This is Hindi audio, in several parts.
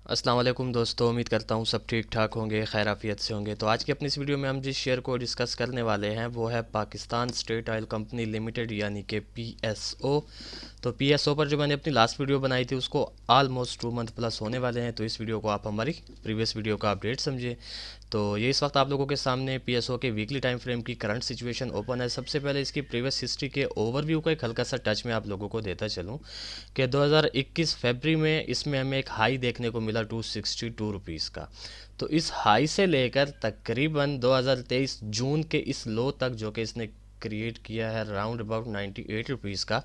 अस्सलाम वालेकुम दोस्तों, उम्मीद करता हूँ सब ठीक ठाक होंगे, खैर आफियत से होंगे। तो आज की अपनी इस वीडियो में हम जिस शेयर को डिस्कस करने वाले हैं वो है Pakistan state oil company limited यानी कि पीएसओ। तो पीएसओ पर जो मैंने अपनी लास्ट वीडियो बनाई थी उसको ऑलमोस्ट 2 मंथ प्लस होने वाले हैं। तो इस वीडियो को आप हमारी प्रीवियस वीडियो का अपडेट समझिए। तो ये इस वक्त आप लोगों के सामने पीएसओ के वीकली टाइम फ्रेम की करंट सिचुएशन ओपन है। सबसे पहले इसकी प्रीवियस हिस्ट्री के ओवरव्यू का एक हल्का सा टच मैं आप लोगों को देता चलूँ कि 2021 फरवरी में इसमें हमें एक हाई देखने को मिला 262 रुपीज़ का। तो इस हाई से लेकर तकरीबन 2023 जून के इस लो तक जो कि इसने क्रिएट किया है राउंड अबाउट 98 रुपीज़ का।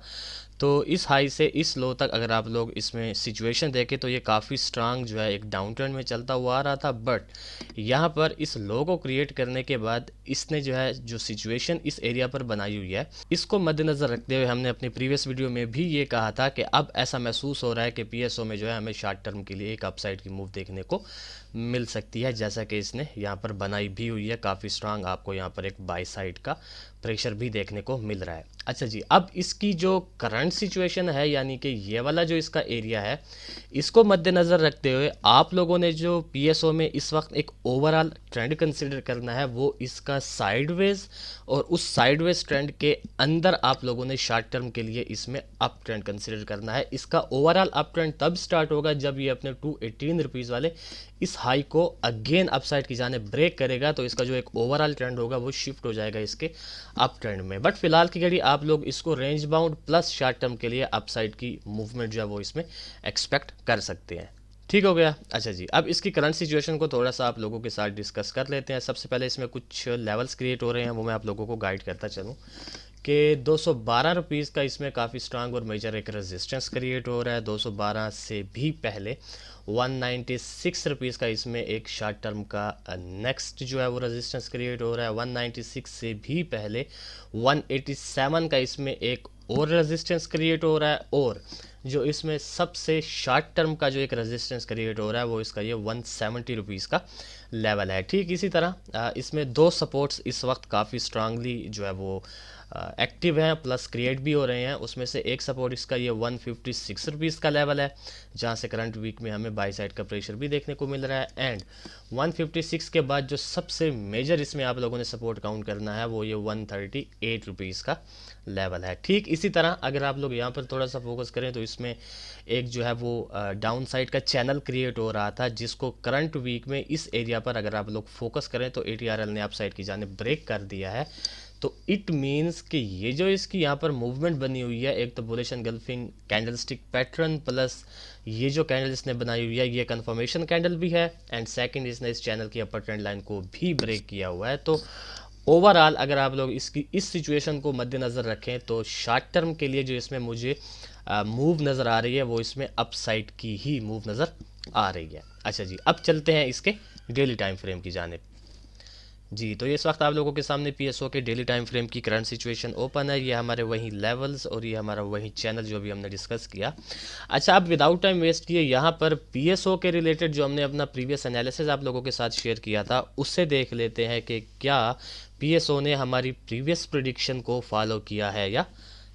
तो इस हाई से इस लो तक अगर आप लोग इसमें सिचुएशन देखें तो ये काफ़ी स्ट्रांग जो है एक डाउन ट्रेंड में चलता हुआ आ रहा था। बट यहाँ पर इस लो को क्रिएट करने के बाद इसने जो है जो सिचुएशन इस एरिया पर बनाई हुई है इसको मद्देनज़र रखते हुए हमने अपनी प्रीवियस वीडियो में भी ये कहा था कि अब ऐसा महसूस हो रहा है कि पीएसओ में जो है हमें शॉर्ट टर्म के लिए एक अपसाइड की मूव देखने को मिल सकती है, जैसा कि इसने यहाँ पर बनाई भी हुई है। काफ़ी स्ट्रांग आपको यहाँ पर एक बाई साइड का प्रेशर भी देखने को मिल रहा है। अच्छा जी, अब इसकी जो करंट सिचुएशन है यानी कि ये वाला जो इसका एरिया है इसको मद्देनज़र रखते हुए आप लोगों ने जो पीएसओ में इस वक्त एक ओवरऑल ट्रेंड कंसिडर करना है वो इसका साइडवेज, और उस साइडवेज ट्रेंड के अंदर आप लोगों ने शॉर्ट टर्म के लिए इसमें अप ट्रेंड कंसिडर करना है। इसका ओवरऑल अप ट्रेंड तब स्टार्ट होगा जब ये अपने 218 रुपीज़ वाले इस हाई को अगेन अपसाइड की जाने ब्रेक करेगा। तो इसका जो एक ओवरऑल ट्रेंड होगा वो शिफ्ट हो जाएगा इसके अप ट्रेंड में। बट फिलहाल की घड़ी आप लोग इसको range bound plus short term के लिए अपसाइड की मूवमेंट जो है वो इसमें एक्सपेक्ट कर सकते हैं। ठीक हो गया। अच्छा जी, अब इसकी करंट सिचुएशन को थोड़ा सा आप लोगों के साथ डिस्कस कर लेते हैं। सबसे पहले इसमें कुछ लेवल्स क्रिएट हो रहे हैं वो मैं आप लोगों को गाइड करता चलूँ कि 212 रुपीज़ का इसमें काफ़ी स्ट्रांग और मेजर एक रेजिस्टेंस क्रिएट हो रहा है। 212 से भी पहले 196 रुपीज़ का इसमें एक शॉर्ट टर्म का नेक्स्ट जो है वो रेजिस्टेंस क्रिएट हो रहा है। 196 से भी पहले 187 का इसमें एक और रेजिस्टेंस क्रिएट हो रहा है, और जो इसमें सबसे शॉर्ट टर्म का जो एक रेजिस्टेंस क्रिएट हो रहा है वो इसका ये 170 रुपीज़ का लेवल है। ठीक इसी तरह इसमें दो सपोर्ट्स इस वक्त काफ़ी स्ट्रांगली जो है वो एक्टिव हैं प्लस क्रिएट भी हो रहे हैं। उसमें से एक सपोर्ट इसका ये 156 रुपीज़ का लेवल है जहां से करंट वीक में हमें बाई साइड का प्रेशर भी देखने को मिल रहा है। एंड 156 के बाद जो सबसे मेजर इसमें आप लोगों ने सपोर्ट काउंट करना है वो ये 138 रुपीज़ का लेवल है। ठीक इसी तरह अगर आप लोग यहाँ पर थोड़ा सा फोकस करें तो इसमें एक जो है वो डाउन साइड का चैनल क्रिएट हो रहा था जिसको करंट वीक में इस एरिया पर अगर आप लोग फोकस करें तो एटीआरएल ने अप साइड की जाने ब्रेक कर दिया है। तो इट मीन्स कि ये जो इसकी यहाँ पर मूवमेंट बनी हुई है, एक तो bullish engulfing candlestick pattern plus ये जो कैंडल इसने बनाई हुई है ये कंफर्मेशन कैंडल भी है, एंड सेकंड इसने इस चैनल की अपर ट्रेंड लाइन को भी ब्रेक किया हुआ है। तो ओवरऑल अगर आप लोग इसकी इस सिचुएशन को मद्देनज़र रखें तो शॉर्ट टर्म के लिए जो इसमें मुझे मूव नज़र आ रही है वो इसमें अपसाइड की ही मूव नज़र आ रही है। अच्छा जी, अब चलते हैं इसके डेली टाइम फ्रेम की जानिब। जी, तो ये इस वक्त आप लोगों के सामने पीएसओ के डेली टाइम फ्रेम की करंट सिचुएशन ओपन है। ये हमारे वही लेवल्स और ये हमारा वही चैनल जो भी हमने डिस्कस किया। अच्छा, अब विदाउट टाइम वेस्ट किए यहाँ पर पीएसओ के रिलेटेड जो हमने अपना प्रीवियस एनालिसिस आप लोगों के साथ शेयर किया था उससे देख लेते हैं कि क्या पीएसओ ने हमारी प्रीवियस प्रिडिक्शन को फॉलो किया है या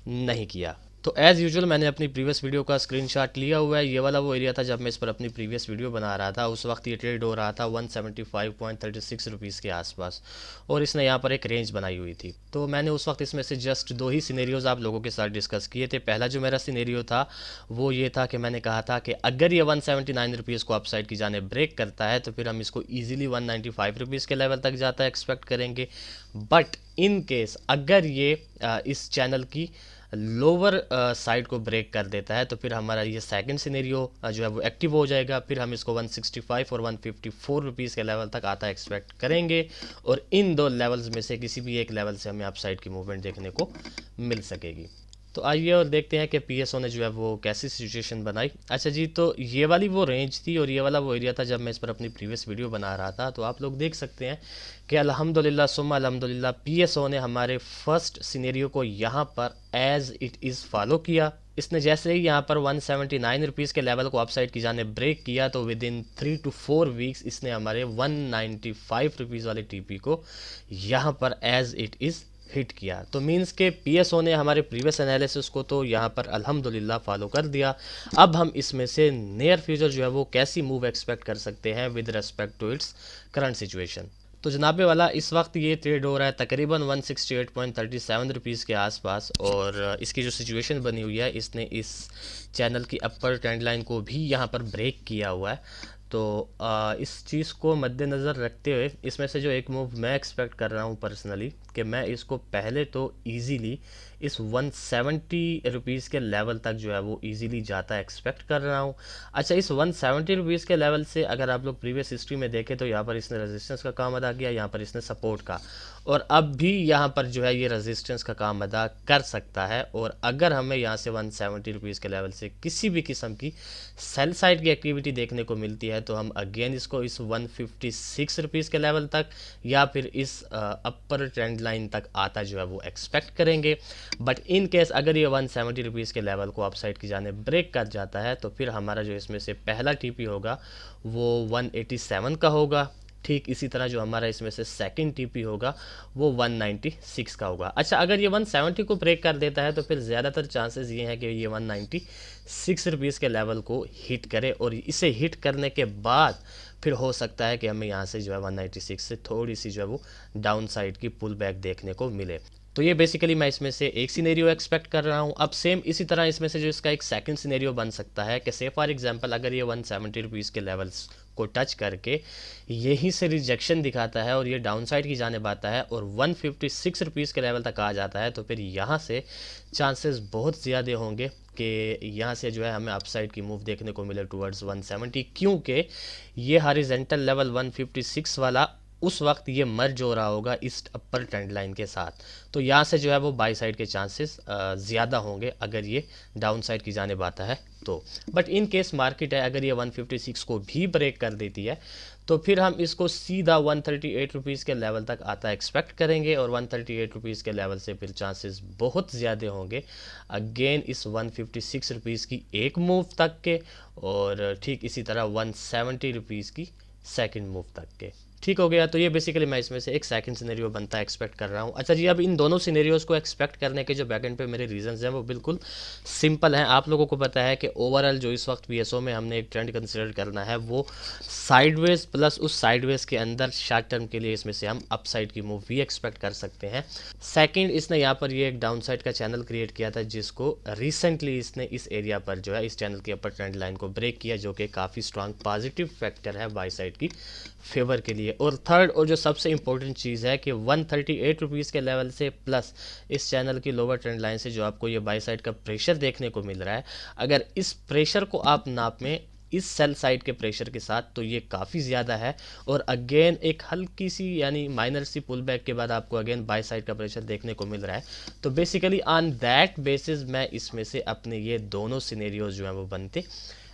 नहीं किया। तो एज़ यूजुअल मैंने अपनी प्रीवियस वीडियो का स्क्रीनशॉट लिया हुआ है। ये वाला वो एरिया था जब मैं इस पर अपनी प्रीवियस वीडियो बना रहा था। उस वक्त ये ट्रेड हो रहा था 175.36 रुपीज़ के आसपास, और इसने यहाँ पर एक रेंज बनाई हुई थी। तो मैंने उस वक्त इसमें से जस्ट दो ही सिनेरियोज आप लोगों के साथ डिस्कस किए थे। पहला जो मेरा सिनेरियो था वो ये था कि मैंने कहा था कि अगर ये 179 रुपीज़ को अपसाइड की जाने ब्रेक करता है तो फिर हम इसको ईजिली 195 रुपीज़ के लेवल तक जाता है एक्सपेक्ट करेंगे। बट इन केस अगर ये इस चैनल की लोअर साइड को ब्रेक कर देता है तो फिर हमारा ये सेकंड सिनेरियो जो है वो एक्टिव हो जाएगा। फिर हम इसको 165 और 154 रुपीज़ के लेवल तक आता एक्सपेक्ट करेंगे, और इन दो लेवल्स में से किसी भी एक लेवल से हमें अप साइड की मूवमेंट देखने को मिल सकेगी। तो आइए और देखते हैं कि पीएसओ ने जो है वो कैसी सिचुएशन बनाई। अच्छा जी, तो ये वाली वो रेंज थी और ये वाला वो एरिया था जब मैं इस पर अपनी प्रीवियस वीडियो बना रहा था। तो आप लोग देख सकते हैं कि अल्हम्दुलिल्लाह सुम्मा अल्हम्दुलिल्लाह पीएसओ ने हमारे फर्स्ट सिनेरियो को यहाँ पर एज इट इज़ फॉलो किया। इसने जैसे ही यहाँ पर 179 रुपीज़ के लेवल को अपसाइड की जाने ब्रेक किया तो विद इन 3 to 4 वीक्स इसने हमारे 195 रुपीज़ वाले टीपी को यहाँ पर एज इट इज़ हिट किया। तो मींस के पीएसओ ने हमारे प्रीवियस एनालिसिस को तो यहाँ पर अल्हम्दुलिल्लाह फॉलो कर दिया। अब हम इसमें से नियर फ्यूचर जो है वो कैसी मूव एक्सपेक्ट कर सकते हैं with respect to its current situation. तो जनाबे वाला इस वक्त ये ट्रेड हो रहा है तकरीबन 168.37 रुपीज़ के आसपास, और इसकी जो सिचुएशन बनी हुई है, इसने इस चैनल की अपर ट्रेंड लाइन को भी यहाँ पर ब्रेक किया हुआ है। तो इस चीज़ को मद्देनज़र रखते हुए इसमें से जो एक मूव मैं एक्सपेक्ट कर रहा हूँ पर्सनली, कि मैं इसको पहले तो इजीली इस 170 रुपीज़ के लेवल तक जो है वो इजीली जाता एक्सपेक्ट कर रहा हूँ। अच्छा, इस 170 रुपीज़ के लेवल से अगर आप लोग प्रीवियस हिस्ट्री में देखें तो यहाँ पर इसने रेजिस्टेंस का काम अदा किया, यहाँ पर इसने सपोर्ट का, और अब भी यहाँ पर जो है ये रेजिस्टेंस का काम अदा कर सकता है। और अगर हमें यहाँ से 170 रुपीज़ के लेवल से किसी भी किस्म की सेल साइड की एक्टिविटी देखने को मिलती है तो हम अगेन इसको इस 156 रुपीज़ के लेवल तक या फिर इस अपर ट्रेंड लाइन तक आता जो है वो एक्सपेक्ट करेंगे। बट इन केस अगर ये 170 रुपीज़ के लेवल को अपसाइड की जाने ब्रेक कर जाता है तो फिर हमारा जो इसमें से पहला टीपी होगा वो 187 का होगा। ठीक इसी तरह जो हमारा इसमें से सेकंड टीपी होगा वो 196 का होगा। अच्छा, अगर ये 170 को ब्रेक कर देता है तो फिर ज़्यादातर चांसेस ये हैं कि ये 196 रुपीज़ के लेवल को हिट करे, और इसे हिट करने के बाद फिर हो सकता है कि हमें यहाँ से जो है 196 से थोड़ी सी जो है वो डाउन साइड की पुल बैक देखने को मिले। तो ये बेसिकली मैं इसमें से एक सिनेरियो एक्सपेक्ट कर रहा हूँ। अब सेम इसी तरह इसमें से जो इसका एक सेकंड सिनेरियो बन सकता है कि से फॉर एग्जांपल अगर ये 170 रुपीज़ के लेवल्स को टच करके यहीं से रिजेक्शन दिखाता है और ये डाउन साइड की जाने आता है और 156 रुपीज़ के लेवल तक आ जाता है, तो फिर यहाँ से चांसेस बहुत ज़्यादा होंगे कि यहाँ से जो है हमें अपसाइड की मूव देखने को मिले टुवर्ड्स 170, क्योंकि ये हॉरिजॉन्टल लेवल 156 वाला उस वक्त ये मर्ज हो रहा होगा इस अपर ट्रेंड लाइन के साथ। तो यहाँ से जो है वो बाई साइड के चांसेस ज़्यादा होंगे अगर ये डाउन साइड की जाने आता है तो। बट इन केस मार्केट है अगर ये 156 को भी ब्रेक कर देती है तो फिर हम इसको सीधा 138 रुपीज़ के लेवल तक आता एक्सपेक्ट करेंगे, और 138 रुपीज़ के लेवल से फिर चांसेस बहुत ज़्यादा होंगे अगेन इस 156 रुपीज़ की एक मूव तक के, और ठीक इसी तरह 170 रुपीज़ की सेकंड मूव तक के। ठीक हो गया। तो ये बेसिकली मैं इसमें से एक सेकंड सिनेरियो बनता एक्सपेक्ट कर रहा हूँ। अच्छा जी, अब इन दोनों सिनेरियोज़ को एक्सपेक्ट करने के जो बैकएंड पे मेरे रीजंस हैं वो बिल्कुल सिंपल हैं। आप लोगों को पता है कि ओवरऑल जो इस वक्त पीएसओ में हमने एक ट्रेंड कंसिडर करना है वो साइडवेज, प्लस उस साइडवेज के अंदर शॉर्ट टर्म के लिए इसमें से हम अपसाइड की मूव भी एक्सपेक्ट कर सकते हैं। सेकेंड, इसने यहाँ पर ये एक डाउन साइड का चैनल क्रिएट किया था जिसको रिसेंटली इसने इस एरिया पर जो है इस चैनल के अपर ट्रेंड लाइन को ब्रेक किया, जो कि काफ़ी स्ट्रॉन्ग पॉजिटिव फैक्टर है बाई साइड की फेवर के लिए। और थर्ड और जो सबसे इंपॉर्टेंट चीज़ है कि 138 रुपीज़ के लेवल से प्लस इस चैनल की लोअर ट्रेंड लाइन से जो आपको ये बाई साइड का प्रेशर देखने को मिल रहा है, अगर इस प्रेशर को आप नापें इस सेल साइड के प्रेशर के साथ तो ये काफ़ी ज़्यादा है, और अगेन एक हल्की सी यानी माइनर सी पुल बैक के बाद आपको अगेन बाई साइड का प्रेशर देखने को मिल रहा है। तो बेसिकली ऑन दैट बेसिस मैं इसमें से अपने ये दोनों सिनेरियोज जो हैं वो बनते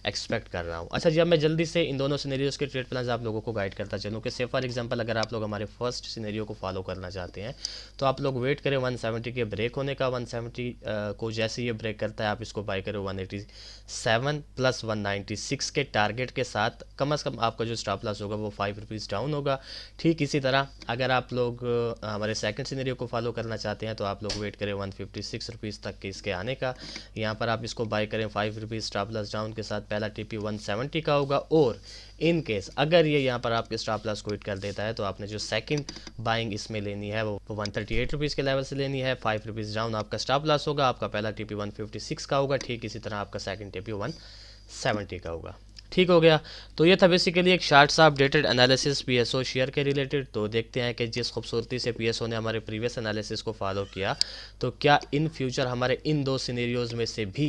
एक्सपेक्ट कर रहा हूँ। अच्छा जी, अब मैं जल्दी से इन दोनों सिनेरियोज़ के ट्रेड प्लान्स आप लोगों को गाइड करता चलूँ कि से फॉर एग्जांपल अगर आप लोग हमारे फर्स्ट सिनेरियो को फॉलो करना चाहते हैं तो आप लोग वेट करें 170 के ब्रेक होने का। 170 को जैसे ये ब्रेक करता है आप इसको बाय करें 187 प्लस 196 के टारगेट के साथ। कम से कम आपका जो स्टॉप लॉस होगा वो 5 रुपीज़ डाउन होगा। ठीक इसी तरह अगर आप लोग हमारे सेकंड सिनेरियो को फॉलो करना चाहते हैं तो आप लोग वेट करें 156 रुपीज़ तक के इसके आने का। यहाँ पर आप इसको बाय करें 5 रुपीज़ स्टॉप लॉस डाउन के साथ। पहला टीपी 170 का होगा, और इन केस अगर ये यहाँ पर आपके स्टॉप लॉस को हिट कर देता है तो आपने जो सेकंड बाइंग इसमें लेनी है वो 138 रुपीज़ के लेवल से लेनी है। 5 रुपीज़ डाउन आपका स्टॉप लॉस होगा। आपका पहला टीपी 156 का होगा, ठीक इसी तरह आपका सेकंड टीपी 170 का होगा। ठीक हो गया। तो ये था बेसिकली एक शार्ट सा अपडेटेड एनालिसिस पीएसओ शेयर के रिलेटेड। तो देखते हैं कि जिस खूबसूरती से पीएसओ ने हमारे प्रीवियस एनालिसिस को फॉलो किया तो क्या इन फ्यूचर हमारे इन दो सिनेरियोज़ में से भी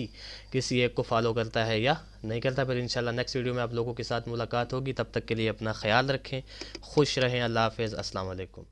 किसी एक को फॉलो करता है या नहीं करता। फिर इंशाल्लाह नेक्स्ट वीडियो में आप लोगों के साथ मुलाकात होगी। तब तक के लिए अपना ख्याल रखें, खुश रहें। अल्लाह हाफ़िज़, अस्सलाम वालेकुम।